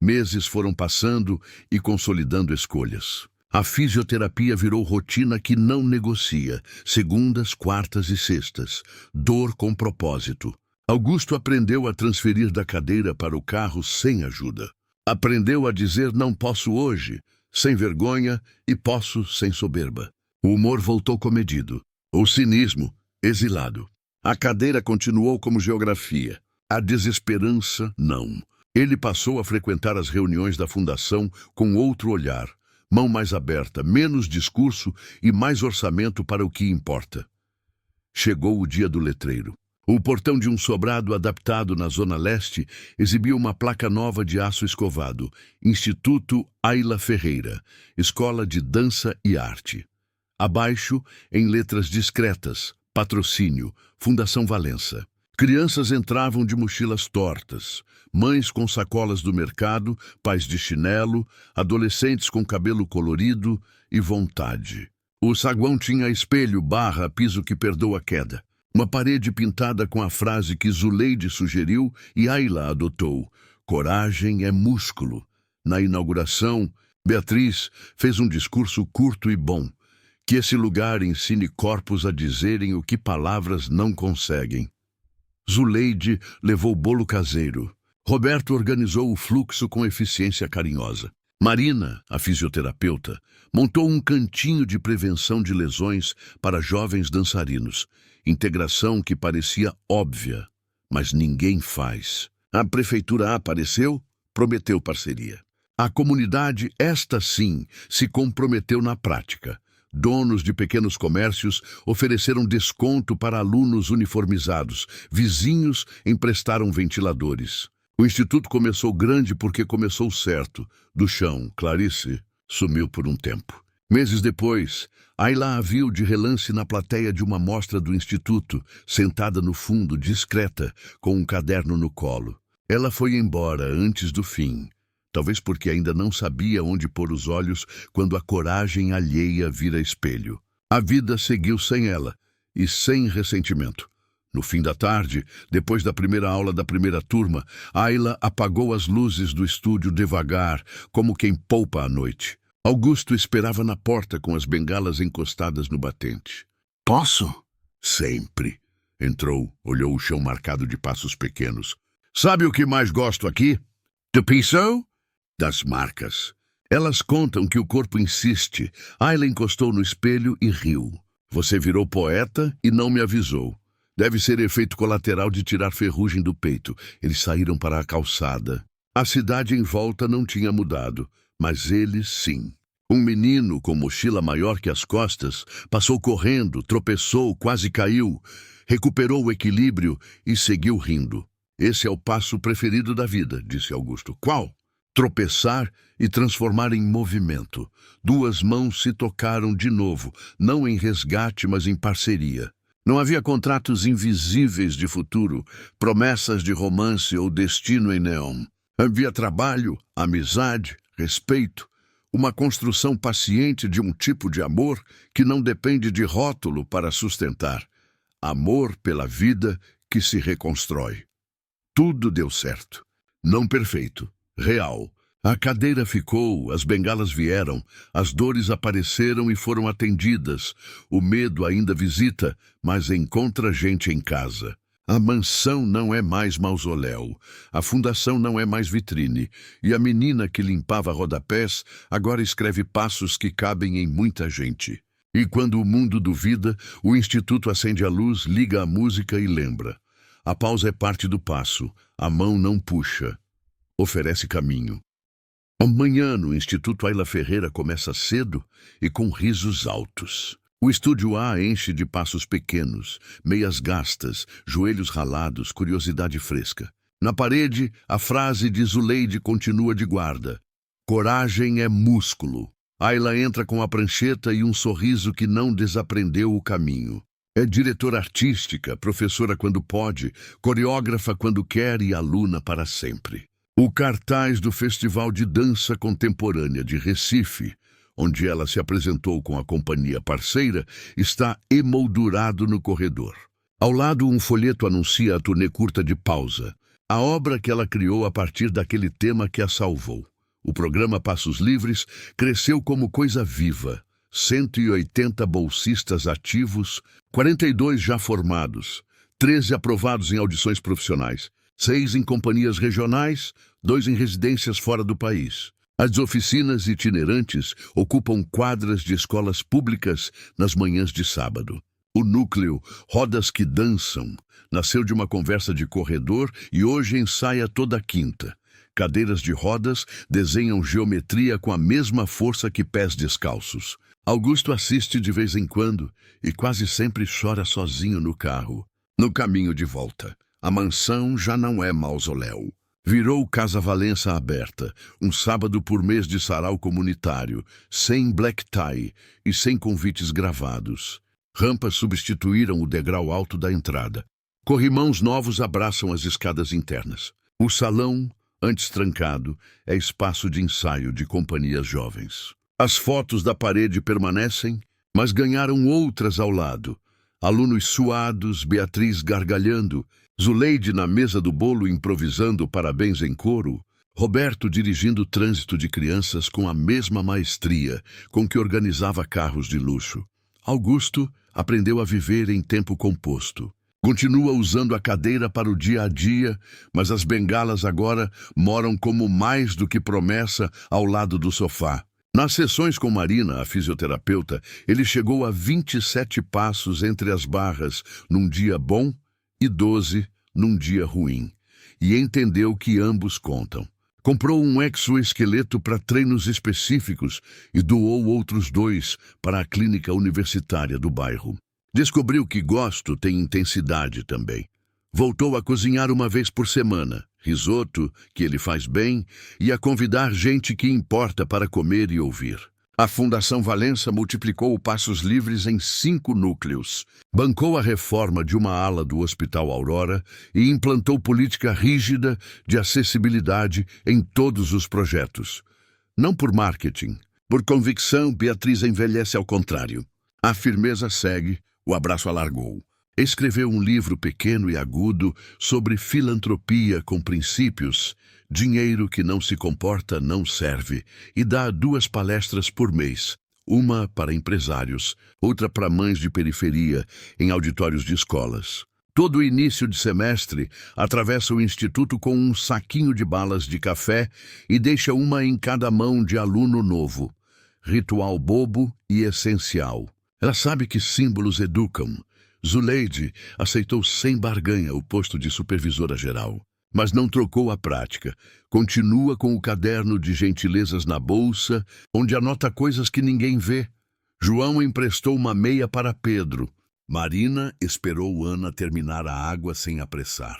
Meses foram passando e consolidando escolhas. A fisioterapia virou rotina que não negocia. Segundas, quartas e sextas. Dor com propósito. Augusto aprendeu a transferir da cadeira para o carro sem ajuda. Aprendeu a dizer não posso hoje, sem vergonha, e Poço sem soberba. O humor voltou comedido. O cinismo, exilado. A cadeira continuou como geografia. A desesperança, não. Ele passou a frequentar as reuniões da fundação com outro olhar, mão mais aberta, menos discurso e mais orçamento para o que importa. Chegou o dia do letreiro. O portão de um sobrado adaptado na Zona Leste exibia uma placa nova de aço escovado, Instituto Ayla Ferreira, Escola de Dança e Arte. Abaixo, em letras discretas, Patrocínio, Fundação Valença. Crianças entravam de mochilas tortas, mães com sacolas do mercado, pais de chinelo, adolescentes com cabelo colorido e vontade. O saguão tinha espelho / piso que perdoa a queda. Uma parede pintada com a frase que Zuleide sugeriu e Ayla adotou: coragem é músculo. Na inauguração, Beatriz fez um discurso curto e bom. Que esse lugar ensine corpos a dizerem o que palavras não conseguem. Zuleide levou bolo caseiro. Roberto organizou o fluxo com eficiência carinhosa. Marina, a fisioterapeuta, montou um cantinho de prevenção de lesões para jovens dançarinos. Integração que parecia óbvia, mas ninguém faz. A prefeitura apareceu, prometeu parceria. A comunidade, esta sim, se comprometeu na prática. Donos de pequenos comércios ofereceram desconto para alunos uniformizados. Vizinhos emprestaram ventiladores. O instituto começou grande porque começou certo. Do chão, Clarice sumiu por um tempo. Meses depois, Ayla a viu de relance na plateia de uma mostra do instituto, sentada no fundo, discreta, com um caderno no colo. Ela foi embora antes do fim. Talvez porque ainda não sabia onde pôr os olhos quando a coragem alheia vira espelho. A vida seguiu sem ela, e sem ressentimento. No fim da tarde, depois da primeira aula da primeira turma, Ayla apagou as luzes do estúdio devagar, como quem poupa a noite. Augusto esperava na porta com as bengalas encostadas no batente. Posso? Sempre. Entrou, olhou o chão marcado de passos pequenos. Sabe o que mais gosto aqui? Do piso? Das marcas. Elas contam que o corpo insiste. Ayla encostou no espelho e riu. Você virou poeta e não me avisou. Deve ser efeito colateral de tirar ferrugem do peito. Eles saíram para a calçada. A cidade em volta não tinha mudado, mas eles sim. Um menino com mochila maior que as costas passou correndo, tropeçou, quase caiu, recuperou o equilíbrio e seguiu rindo. Esse é o passo preferido da vida, disse Augusto. Qual? Tropeçar e transformar em movimento. Duas mãos se tocaram de novo, não em resgate, mas em parceria. Não havia contratos invisíveis de futuro, promessas de romance ou destino em neon. Havia trabalho, amizade, respeito, uma construção paciente de um tipo de amor que não depende de rótulo para sustentar. Amor pela vida que se reconstrói. Tudo deu certo. Não perfeito. Real. A cadeira ficou, as bengalas vieram, as dores apareceram e foram atendidas. O medo ainda visita, mas encontra gente em casa. A mansão não é mais mausoléu, a fundação não é mais vitrine, e a menina que limpava rodapés agora escreve passos que cabem em muita gente. E quando o mundo duvida, o instituto acende a luz, liga a música e lembra. A pausa é parte do passo, a mão não puxa. Oferece caminho. Amanhã, no Instituto Ayla Ferreira, começa cedo e com risos altos. O estúdio A enche de passos pequenos, meias gastas, joelhos ralados, curiosidade fresca. Na parede, a frase de Zuleide continua de guarda. Coragem é músculo. Ayla entra com a prancheta e um sorriso que não desaprendeu o caminho. É diretora artística, professora quando pode, coreógrafa quando quer e aluna para sempre. O cartaz do Festival de Dança Contemporânea de Recife, onde ela se apresentou com a companhia parceira, está emoldurado no corredor. Ao lado, um folheto anuncia a turnê curta de Pausa, a obra que ela criou a partir daquele tema que a salvou. O programa Passos Livres cresceu como coisa viva. 180 bolsistas ativos, 42 já formados, 13 aprovados em audições profissionais, 6 em companhias regionais, 2 em residências fora do país. As oficinas itinerantes ocupam quadras de escolas públicas nas manhãs de sábado. O núcleo Rodas que Dançam nasceu de uma conversa de corredor e hoje ensaia toda quinta. Cadeiras de rodas desenham geometria com a mesma força que pés descalços. Augusto assiste de vez em quando e quase sempre chora sozinho no carro. No caminho de volta, a mansão já não é mausoléu. Virou Casa Valença aberta, um sábado por mês de sarau comunitário, sem black tie e sem convites gravados. Rampas substituíram o degrau alto da entrada. Corrimãos novos abraçam as escadas internas. O salão, antes trancado, é espaço de ensaio de companhias jovens. As fotos da parede permanecem, mas ganharam outras ao lado. Alunos suados, Beatriz gargalhando, Zuleide na mesa do bolo improvisando parabéns em coro, Roberto dirigindo o trânsito de crianças com a mesma maestria com que organizava carros de luxo. Augusto aprendeu a viver em tempo composto. Continua usando a cadeira para o dia a dia, mas as bengalas agora moram como mais do que promessa ao lado do sofá. Nas sessões com Marina, a fisioterapeuta, ele chegou a 27 passos entre as barras num dia bom e 12 num dia ruim, e entendeu que ambos contam. Comprou um exoesqueleto para treinos específicos e doou outros 2 para a clínica universitária do bairro. Descobriu que gosto tem intensidade também. Voltou a cozinhar uma vez por semana, risoto, que ele faz bem, e a convidar gente que importa para comer e ouvir. A Fundação Valença multiplicou o Passos Livres em 5 núcleos, bancou a reforma de uma ala do Hospital Aurora e implantou política rígida de acessibilidade em todos os projetos. Não por marketing, por convicção, Beatriz envelhece ao contrário. A firmeza segue, o abraço alargou. Escreveu um livro pequeno e agudo sobre filantropia com princípios. Dinheiro que não se comporta não serve, e dá 2 palestras por mês, uma para empresários, outra para mães de periferia, em auditórios de escolas. Todo início de semestre, atravessa o instituto com um saquinho de balas de café e deixa uma em cada mão de aluno novo. Ritual bobo e essencial. Ela sabe que símbolos educam. Zuleide aceitou sem barganha o posto de supervisora geral. Mas não trocou a prática. Continua com o caderno de gentilezas na bolsa, onde anota coisas que ninguém vê. João emprestou uma meia para Pedro. Marina esperou Ana terminar a água sem apressar.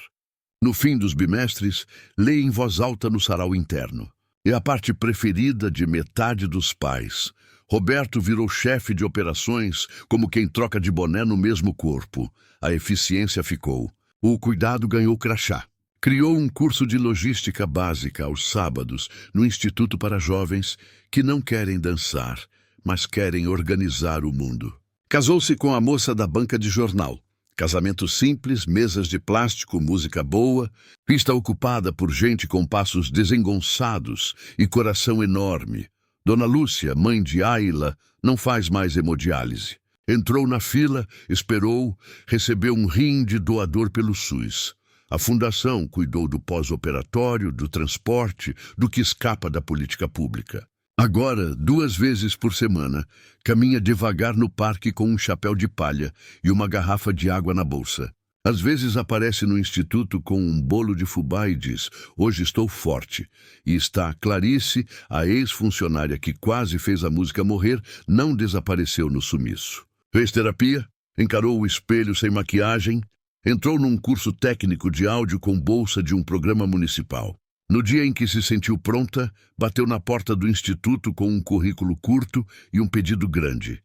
No fim dos bimestres, lê em voz alta no sarau interno. É a parte preferida de metade dos pais. Roberto virou chefe de operações como quem troca de boné no mesmo corpo. A eficiência ficou. O cuidado ganhou crachá. Criou um curso de logística básica aos sábados no Instituto para Jovens que não querem dançar, mas querem organizar o mundo. Casou-se com a moça da banca de jornal. Casamento simples, mesas de plástico, música boa, pista ocupada por gente com passos desengonçados e coração enorme. Dona Lúcia, mãe de Ayla, não faz mais hemodiálise. Entrou na fila, esperou, recebeu um rim de doador pelo SUS. A fundação cuidou do pós-operatório, do transporte, do que escapa da política pública. Agora, 2 vezes por semana, caminha devagar no parque com um chapéu de palha e uma garrafa de água na bolsa. Às vezes aparece no instituto com um bolo de fubá e diz: "Hoje estou forte." E está Clarice, a ex-funcionária que quase fez a música morrer, não desapareceu no sumiço. Fez terapia, encarou o espelho sem maquiagem, entrou num curso técnico de áudio com bolsa de um programa municipal. No dia em que se sentiu pronta, bateu na porta do instituto com um currículo curto e um pedido grande.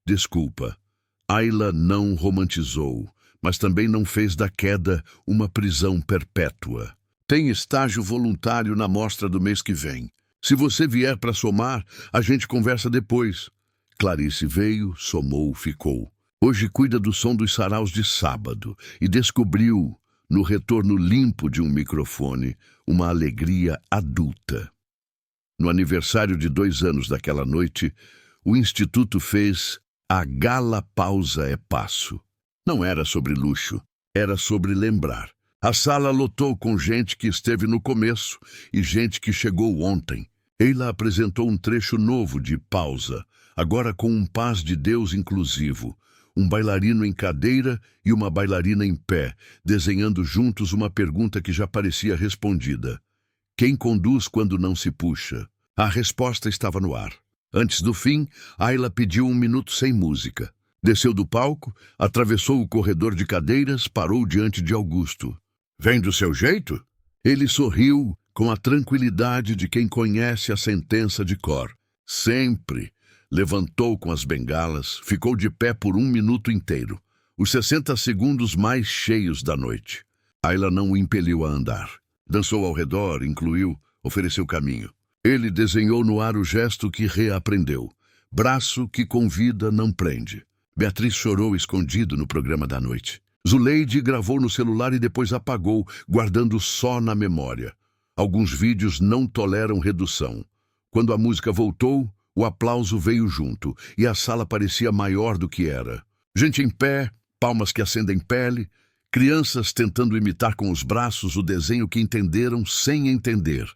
Desculpa. Ayla não romantizou, mas também não fez da queda uma prisão perpétua. Tem estágio voluntário na mostra do mês que vem. Se você vier para somar, a gente conversa depois. Clarice veio, somou, ficou. Hoje cuida do som dos saraus de sábado e descobriu, no retorno limpo de um microfone, uma alegria adulta. No aniversário de 2 anos daquela noite, o Instituto fez a Gala Pausa é Passo. Não era sobre luxo, era sobre lembrar. A sala lotou com gente que esteve no começo e gente que chegou ontem. Ayla apresentou um trecho novo de Pausa, agora com um Paz de Deus inclusivo, um bailarino em cadeira e uma bailarina em pé, desenhando juntos uma pergunta que já parecia respondida. Quem conduz quando não se puxa? A resposta estava no ar. Antes do fim, Ayla pediu 1 minuto sem música. Desceu do palco, atravessou o corredor de cadeiras, parou diante de Augusto. Vem do seu jeito? Ele sorriu com a tranquilidade de quem conhece a sentença de cor. Sempre. Levantou com as bengalas, ficou de pé por 1 minuto inteiro. Os 60 segundos mais cheios da noite. Ayla não o impeliu a andar. Dançou ao redor, incluiu, ofereceu caminho. Ele desenhou no ar o gesto que reaprendeu. Braço que convida, não prende. Beatriz chorou escondido no programa da noite. Zuleide gravou no celular e depois apagou, guardando só na memória. Alguns vídeos não toleram redução. Quando a música voltou, o aplauso veio junto, e a sala parecia maior do que era. Gente em pé, palmas que acendem pele, crianças tentando imitar com os braços o desenho que entenderam sem entender.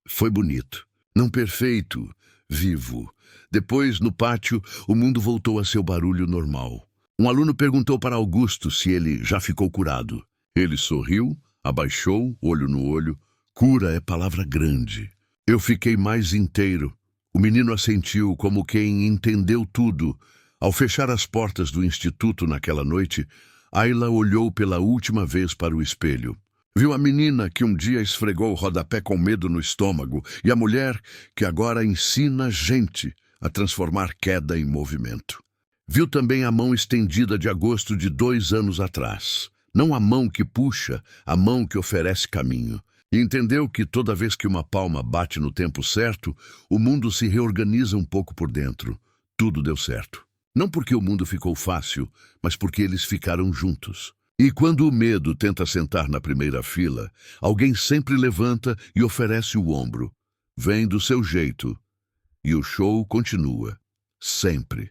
Foi bonito. Não perfeito, vivo. Depois, no pátio, o mundo voltou a seu barulho normal. Um aluno perguntou para Augusto se ele já ficou curado. Ele sorriu, abaixou, olho no olho. Cura é palavra grande. Eu fiquei mais inteiro. O menino assentiu como quem entendeu tudo. Ao fechar as portas do instituto naquela noite, Ayla olhou pela última vez para o espelho. Viu a menina que um dia esfregou o rodapé com medo no estômago e a mulher que agora ensina gente a transformar queda em movimento. Viu também a mão estendida de Agosto de 2 anos atrás. Não a mão que puxa, a mão que oferece caminho. E entendeu que toda vez que uma palma bate no tempo certo, o mundo se reorganiza um pouco por dentro. Tudo deu certo. Não porque o mundo ficou fácil, mas porque eles ficaram juntos. E quando o medo tenta sentar na primeira fila, alguém sempre levanta e oferece o ombro. Vem do seu jeito. E o show continua. Sempre.